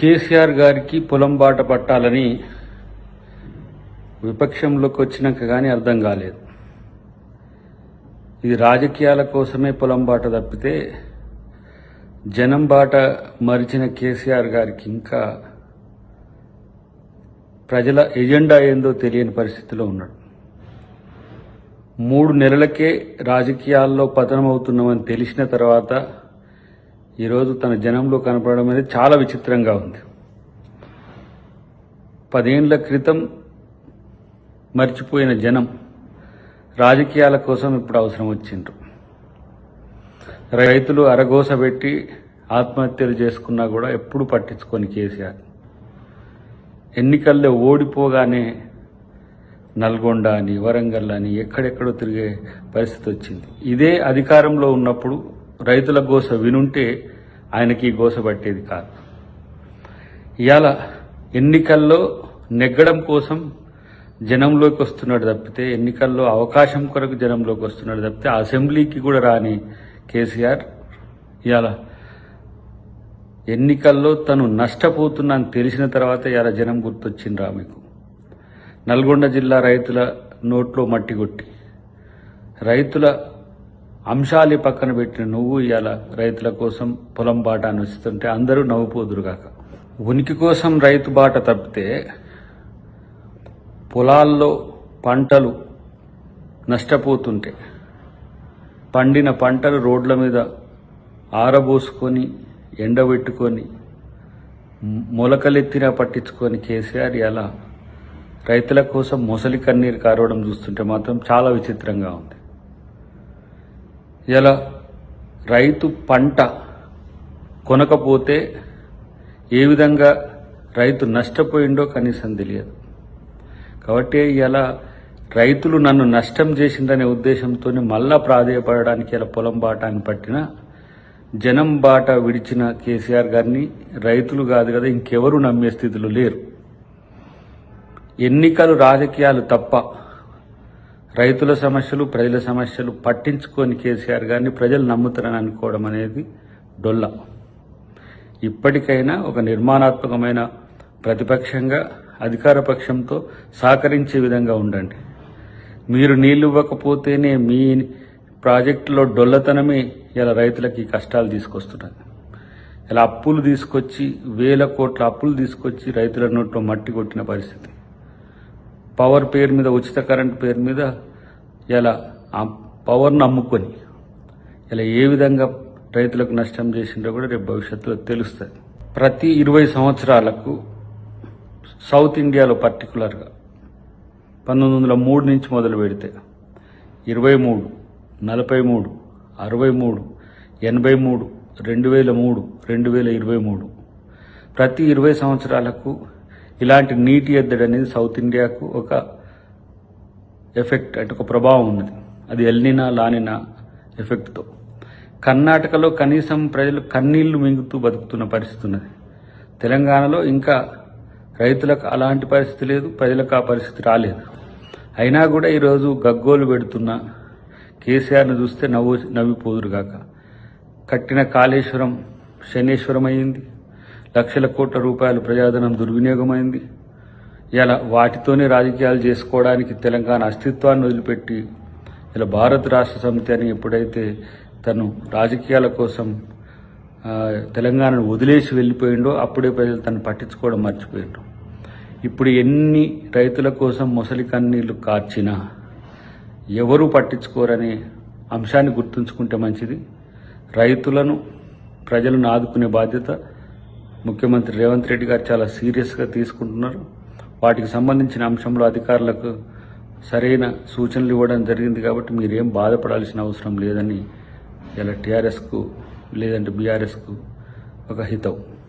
కేసీఆర్ గారికి పొలం బాట పట్టాలని విపక్షంలోకి వచ్చినాక కానీ అర్థం కాలేదు. ఇది రాజకీయాల కోసమే పొలం బాట తప్పితే జనం బాట మరిచిన కేసీఆర్ గారికి ఇంకా ప్రజల ఎజెండా ఏందో తెలియని పరిస్థితిలో ఉన్నాడు. 3 నెలలకే రాజకీయాల్లో పతనమవుతున్నామని తెలిసిన తర్వాత ఈరోజు తన జనంలో కనపడడం అనేది చాలా విచిత్రంగా ఉంది. 10 ఏళ్ల క్రితం మర్చిపోయిన జనం రాజకీయాల కోసం ఇప్పుడు అవసరం వచ్చిండ్రు. రైతులు అరగోస పెట్టి ఆత్మహత్యలు చేసుకున్నా కూడా ఎప్పుడు పట్టించుకొని కేసీఆర్ ఎన్నికల్లో ఓడిపోగానే నల్గొండ అని వరంగల్ అని ఎక్కడెక్కడో తిరిగే పరిస్థితి వచ్చింది. ఇదే అధికారంలో ఉన్నప్పుడు రైతుల గోస వినుంటే ఆయనకి గోస పట్టేది కాదు. ఇవాళ ఎన్నికల్లో నెగ్గడం కోసం జనంలోకి వస్తున్నాడు తప్పితే, ఎన్నికల్లో అవకాశం కొరకు జనంలోకి వస్తున్నాడు తప్పితే అసెంబ్లీకి కూడా రాని కేసీఆర్ ఇవాళ ఎన్నికల్లో తను నష్టపోతున్నా అని తెలిసిన తర్వాత ఇవాళ జనం గుర్తొచ్చిండ్రా మీకు? నల్గొండ జిల్లా రైతుల నోట్లో మట్టి కొట్టి రైతుల అంశాలే పక్కన పెట్టిన నువ్వు ఇవాళ రైతుల కోసం పొలం బాట అని వస్తుంటే అందరూ నవ్వుపోదురుగాక. ఉనికి కోసం రైతు బాట తప్పితే పొలాల్లో పంటలు నష్టపోతుంటే పండిన పంటలు రోడ్ల మీద ఆరబోసుకొని ఎండబెట్టుకొని మొలకలెత్తినా పట్టించుకొని కేసీఆర్ ఇలా రైతుల కోసం మొసలి కన్నీరు కారవడం చూస్తుంటే మాత్రం చాలా విచిత్రంగా ఉంది. ఇలా రైతు పంట కొనకపోతే ఏ విధంగా రైతు నష్టపోయిండో కనీసం తెలియదు. కాబట్టి ఇలా రైతులు నన్ను నష్టం చేసిందనే ఉద్దేశంతో మళ్ళా ప్రాధేయపడడానికి ఇలా పొలం బాట అని పట్టిన జనం బాట విడిచిన కేసీఆర్ గారిని రైతులు కాదు కదా ఇంకెవరు నమ్మే స్థితిలో లేరు. ఎన్నికలు రాజకీయాలు తప్ప రైతుల సమస్యలు ప్రజల సమస్యలు పట్టించుకొని కేసీఆర్ గారిని ప్రజలు నమ్ముతారని అనుకోవడం అనేది డొల్ల. ఇప్పటికైనా ఒక నిర్మాణాత్మకమైన ప్రతిపక్షంగా అధికార పక్షంతో సహకరించే విధంగా ఉండండి. మీరు నీళ్లు ఇవ్వకపోతేనే మీ ప్రాజెక్టులో డొల్లతనమే ఇలా రైతులకి కష్టాలు తీసుకొస్తున్నది. ఇలా అప్పులు తీసుకొచ్చి 1000 కోట్ల అప్పులు తీసుకొచ్చి రైతుల నోట్లో మట్టి కొట్టిన పరిస్థితి. పవర్ పేరు మీద, ఉచిత కరెంట్ పేరు మీద ఇలా ఆ పవర్ను అమ్ముకొని ఇలా ఏ విధంగా రైతులకు నష్టం చేసిందో కూడా రేపు భవిష్యత్తులో తెలుస్తుంది. ప్రతి 20 సంవత్సరాలకు సౌత్ ఇండియాలో పర్టికులర్గా 1903 నుంచి మొదలు పెడితే 23, 43, 63, 83, 2003, 2023 ప్రతి 20 సంవత్సరాలకు ఇలాంటి నీటి ఎద్దడి అనేది సౌత్ ఇండియాకు ఒక ఎఫెక్ట్, అంటే ఒక ప్రభావం ఉన్నది. అది ఎల్నినా లానినా ఎఫెక్ట్తో కర్ణాటకలో కనీసం ప్రజలు కన్నీళ్లు మింగుతూ బతుకుతున్న పరిస్థితి ఉన్నది. తెలంగాణలో ఇంకా రైతులకు అలాంటి పరిస్థితి లేదు, ప్రజలకు ఆ పరిస్థితి రాలేదు. అయినా కూడా ఈరోజు గగ్గోలు పెడుతున్న కేసీఆర్ను చూస్తే నవ్విపోదురుగాక. కట్టిన కాళేశ్వరం శనేశ్వరం అయింది, లక్షల కోట్ల రూపాయలు ప్రజాధనం దుర్వినియోగమైంది. ఇలా వాటితోనే రాజకీయాలు చేసుకోవడానికి తెలంగాణ అస్తిత్వాన్ని వదిలిపెట్టి ఇలా భారత రాష్ట్ర సమితి అని ఎప్పుడైతే తను రాజకీయాల కోసం తెలంగాణను వదిలేసి వెళ్ళిపోయిండో అప్పుడే ప్రజలు తను పట్టించుకోవడం మర్చిపోయిండ్రు. ఇప్పుడు ఎన్ని రైతుల కోసం మొసలి కన్నీళ్లు కార్చినా ఎవరూ పట్టించుకోరనే అంశాన్ని గుర్తుంచుకుంటే మంచిది. రైతులను ప్రజలను ఆదుకునే బాధ్యత ముఖ్యమంత్రి రేవంత్ రెడ్డి గారు చాలా సీరియస్గా తీసుకుంటున్నారు. వాటికి సంబంధించిన అంశంలో అధికారులకు సరైన సూచనలు ఇవ్వడం జరిగింది. కాబట్టి మీరేం బాధపడాల్సిన అవసరం లేదని ఇలా టీఆర్ఎస్కు లేదంటే బీఆర్ఎస్కు ఒక హితవు.